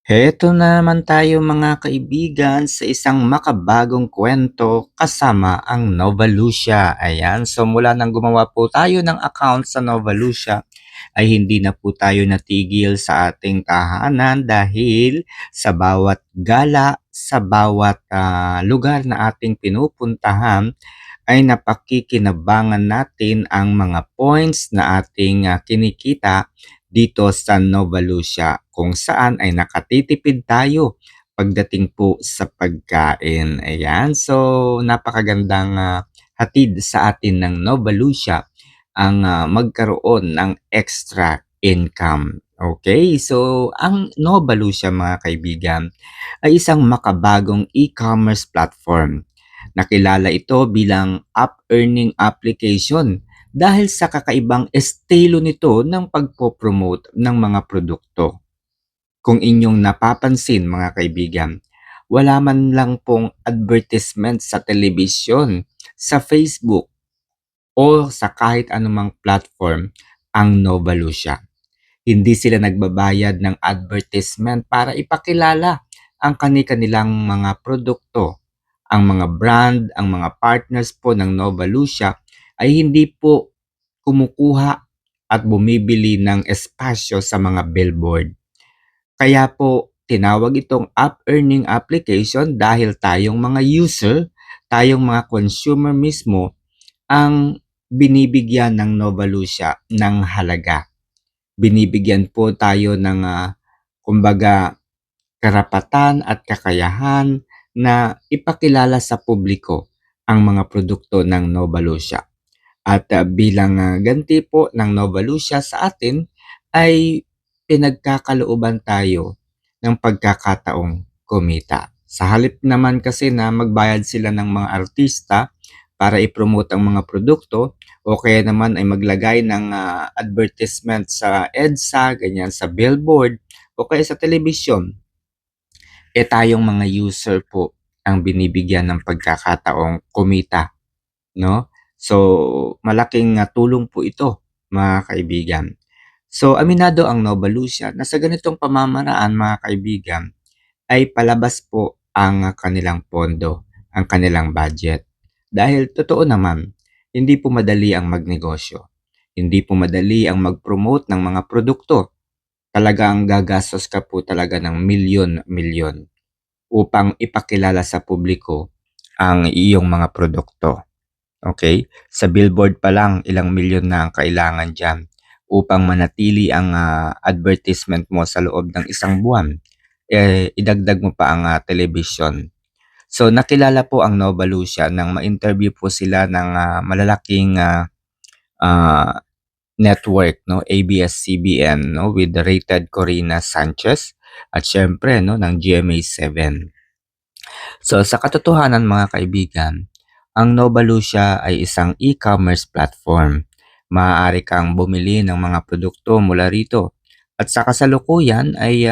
Heto na naman tayo mga kaibigan sa isang makabagong kwento kasama ang Novalucia. Ayan, so mula nang gumawa po tayo ng account sa Novalucia ay hindi na po tayo natigil sa ating tahanan dahil sa bawat gala, sa bawat lugar na ating pinupuntahan ay napakikinabangan natin ang mga points na ating kinikita dito sa Nova Lucia kung saan ay nakatitipid tayo pagdating po sa pagkain. Ayan, so napakagandang hatid sa atin ng Nova Lucia ang magkaroon ng extra income. Okay, so ang Nova Lucia mga kaibigan ay isang makabagong e-commerce platform. Nakilala ito bilang app earning application dahil sa kakaibang estilo nito ng pagpopromote ng mga produkto. Kung inyong napapansin mga kaibigan, wala man lang pong advertisement sa telebisyon, sa Facebook, o sa kahit anumang platform ang Novalucia. Hindi sila nagbabayad ng advertisement para ipakilala ang kani-kanilang mga produkto. Ang mga brand, ang mga partners po ng Novalucia ay hindi po kumukuha at bumibili ng espasyo sa mga billboard. Kaya po tinawag itong app earning application dahil tayong mga user, tayong mga consumer mismo ang binibigyan ng Novalucia ng halaga. Binibigyan po tayo ng kumbaga karapatan at kakayahan na ipakilala sa publiko ang mga produkto ng Novalucia. At bilang ganti po ng Novalucia sa atin ay pinagkakalooban tayo ng pagkakataong kumita. Sa halip naman kasi na magbayad sila ng mga artista para i-promote ang mga produkto o kaya naman ay maglagay ng advertisement sa EDSA, ganyan sa billboard o kaya sa telebisyon, tayong mga user po ang binibigyan ng pagkakataong kumita, no? So, malaking tulong po ito, mga kaibigan. So, aminado ang Novalucia na sa ganitong pamamaraan, mga kaibigan, ay palabas po ang kanilang pondo, ang kanilang budget. Dahil totoo naman, hindi po madali ang magnegosyo. Hindi po madali ang mag-promote ng mga produkto. Talagang gagastos ka po talaga ng milyon-milyon upang ipakilala sa publiko ang iyong mga produkto. Okay? Sa billboard pa lang, ilang milyon na ang kailangan dyan upang manatili ang advertisement mo sa loob ng isang buwan. Idagdag mo pa ang television. So, nakilala po ang Novalucia nang ma-interview po sila ng malalaking ah, network, no? ABS-CBN, no? With the rated Corina Sanchez at syempre, no? Ng GMA7. So, sa katotohanan mga kaibigan, ang Novalucia ay isang e-commerce platform. Maaari kang bumili ng mga produkto mula rito. At sa kasalukuyan ay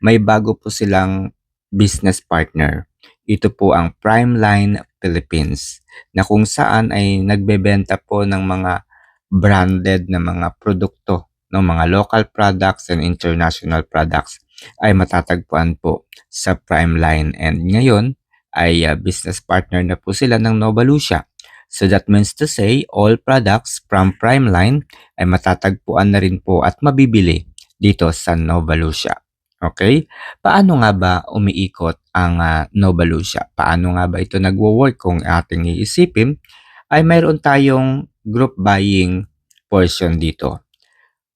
may bago po silang business partner. Ito po ang Primeline Philippines na kung saan ay nagbebenta po ng mga branded na mga produkto, ng mga local products and international products ay matatagpuan po sa Primeline. And ngayon ay business partner na po sila ng Novalucia. So that means to say, all products from Primeline ay matatagpuan na rin po at mabibili dito sa Novalucia. Okay? Paano nga ba umiikot ang Novalucia? Paano nga ba ito nagwo-work kung ating iisipin? Ay mayroon tayong group buying portion dito.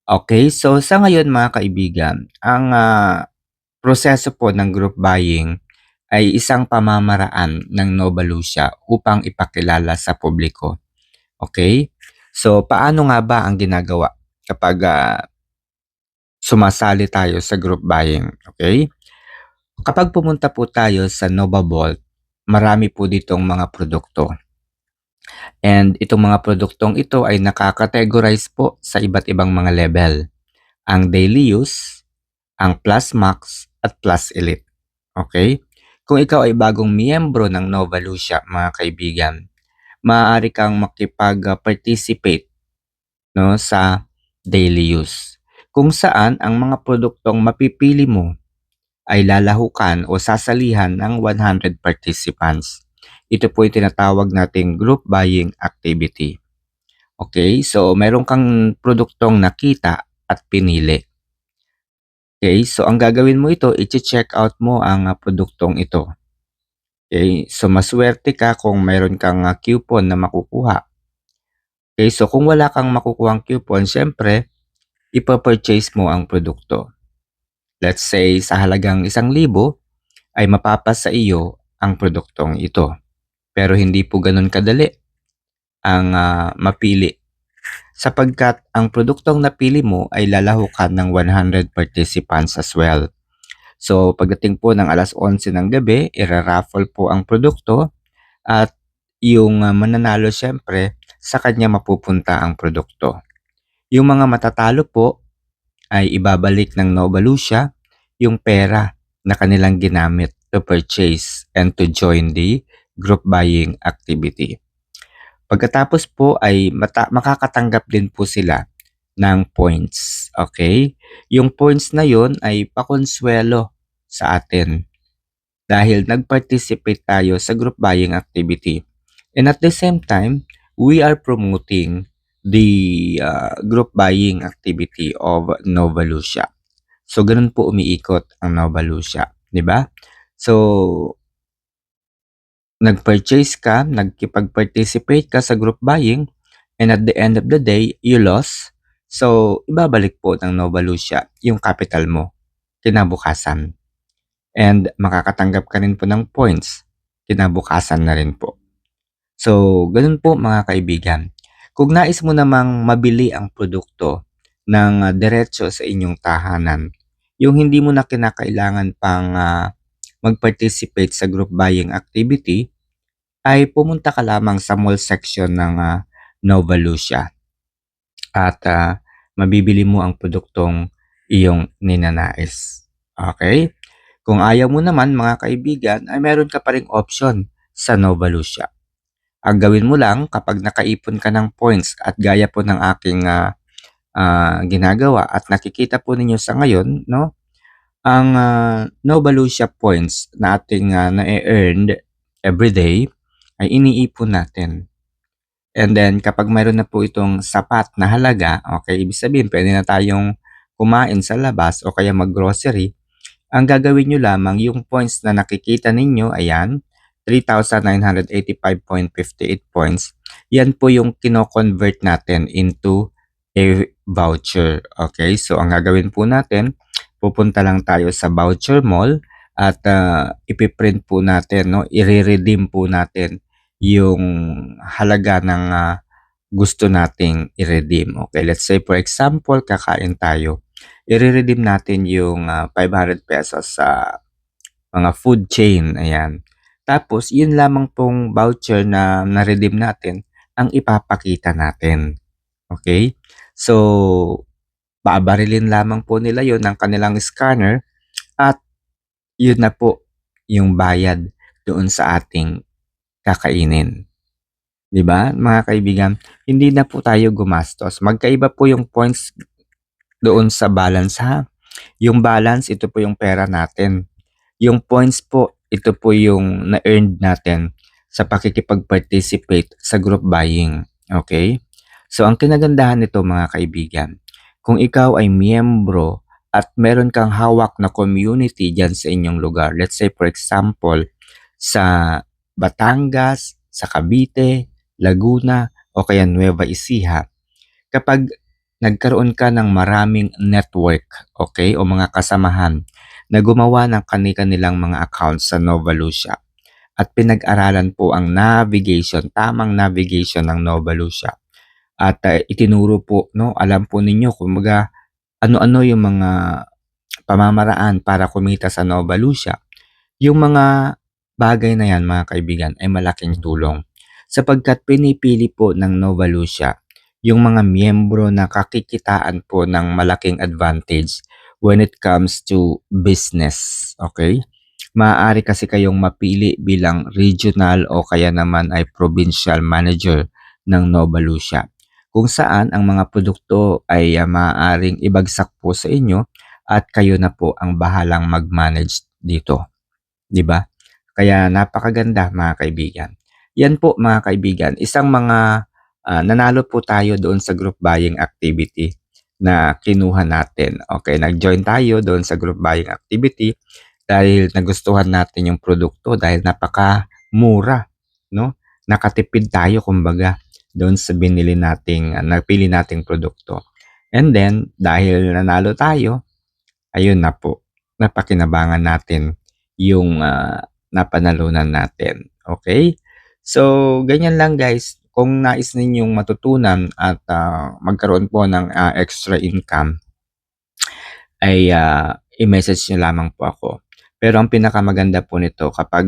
Okay, so sa ngayon mga kaibigan, ang proseso po ng group buying ay isang pamamaraan ng Novalucia upang ipakilala sa publiko. Okay? So, paano nga ba ang ginagawa kapag sumasali tayo sa group buying? Okay? Kapag pumunta po tayo sa Nova Vault, marami po ditong mga produkto. And itong mga produktong ito ay nakakategorize po sa iba't ibang mga level. Ang daily use, ang Plus Max at Plus Elite. Okay? Kung ikaw ay bagong miyembro ng Novalucia, mga kaibigan, maaari kang makipag-participate no, sa daily use. Kung saan ang mga produktong mapipili mo ay lalahukan o sasalihan ng 100 participants. Ito po yung tinatawag nating group buying activity. Okay, so meron kang produktong nakita at pinili. Okay, so ang gagawin mo ito, i-check out mo ang produktong ito. Okay, so maswerte ka kung meron kang coupon na makukuha. Okay, so kung wala kang makukuhang coupon, syempre, ipa-purchase mo ang produkto. Let's say sa halagang 1,000 ay mapapas sa iyo ang produktong ito. Pero hindi po ganun kadali ang mapili sapagkat ang produktong napili mo ay lalahukan ng 100 participants as well. So pagdating po ng 11:00 ng gabi, ira-raffle po ang produkto at yung mananalo syempre sa kanya mapupunta ang produkto. Yung mga matatalo po ay ibabalik ng Nova Lucia yung pera na kanilang ginamit to purchase and to join the group buying activity. Pagkatapos po ay makakatanggap din po sila ng points. Okay? Yung points na yon ay pakonsuelo sa atin dahil nag-participate tayo sa group buying activity. And at the same time, we are promoting the group buying activity of Nova Lucia. So, ganun po umiikot ang Nova Lucia. Di ba? So, nag-purchase ka, nagkipag-participate ka sa group buying, and at the end of the day, you lost. So, ibabalik po ng Nova Lucia yung capital mo kinabukasan. And makakatanggap ka rin po ng points kinabukasan na rin po. So, ganun po mga kaibigan. Kung nais mo namang mabili ang produkto ng diretso sa inyong tahanan, yung hindi mo na kinakailangan pang mag-participate sa group buying activity, ay pumunta ka lamang sa mall section ng Nova Lucia at mabibili mo ang produktong iyong ninanais. Okay? Kung ayaw mo naman mga kaibigan, ay meron ka pa ring option sa Nova Lucia. Ang gawin mo lang kapag nakaipon ka ng points at gaya po ng aking ginagawa at nakikita po ninyo sa ngayon, no? Ang Nova Lucia points na ating na-earned everyday ay iniipon natin. And then kapag mayroon na po itong sapat na halaga, okay, ibig sabihin pwede na tayong kumain sa labas o kaya mag-grocery, ang gagawin nyo lamang yung points na nakikita ninyo, ayan, 3,985.58 points. Yan po yung kino-convert natin into a voucher. Okay, so ang gagawin po natin, pupunta lang tayo sa voucher mall at ipiprint po natin, no? I-redeem po natin yung halaga ng gusto nating i-redeem. Okay, let's say for example, kakain tayo. I-redeem natin yung 500 pesos sa mga food chain. Ayan. Tapos, yun lamang pong voucher na na-redeem natin ang ipapakita natin. Okay? So, babarilin lamang po nila yun ng kanilang scanner at yun na po yung bayad doon sa ating kakainin. 'Di ba, mga kaibigan? Hindi na po tayo gumastos. Magkaiba po yung points doon sa balance ha. Yung balance, ito po yung pera natin. Yung points po, ito po yung na-earned natin sa pakikipag-participate sa group buying. Okay? So, ang kinagandahan nito mga kaibigan, kung ikaw ay miyembro at meron kang hawak na community dyan sa inyong lugar, let's say for example, sa Batangas, sa Cavite, Laguna, o kaya Nueva Ecija, kapag nagkaroon ka ng maraming network, okay, o mga kasamahan na gumawa ng kanilang mga accounts sa Nova Lucia at pinag-aralan po ang navigation, tamang navigation ng Nova Lucia at itinuro po, no, alam po ninyo kumbaga ano-ano yung mga pamamaraan para kumita sa Nova Lucia. Yung mga bagay na yan mga kaibigan ay malaking tulong sapagkat pinipili po ng Nova Lucia yung mga miyembro na kakikitaan po ng malaking advantage when it comes to business. Okay? Maaari kasi kayong mapili bilang regional o kaya naman ay provincial manager ng Nova Lucia kung saan ang mga produkto ay maaaring ibagsak po sa inyo at kayo na po ang bahalang mag-manage dito, 'di ba? Kaya napakaganda mga kaibigan. Yan po mga kaibigan, isang nanalo po tayo doon sa group buying activity na kinuha natin. Okay, nag-join tayo doon sa group buying activity dahil nagustuhan natin yung produkto dahil napakamura, no? Nakatipid tayo kumbaga doon sa napili nating produkto. And then, dahil nanalo tayo, ayun na po, napakinabangan natin yung napanalunan natin. Okay? So, ganyan lang guys. Kung nais ninyong matutunan at magkaroon po ng extra income, ay i-message nyo lamang po ako. Pero ang pinakamaganda po nito kapag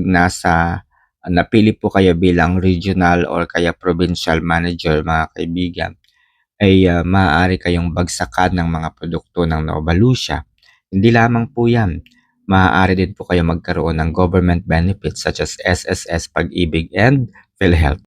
napili po kayo bilang regional or kaya provincial manager mga kaibigan, ay maaari kayong bagsakan ng mga produkto ng Nova Lucia. Hindi lamang po yan. Maaari din po kayo magkaroon ng government benefits such as SSS, Pag-ibig, and PhilHealth.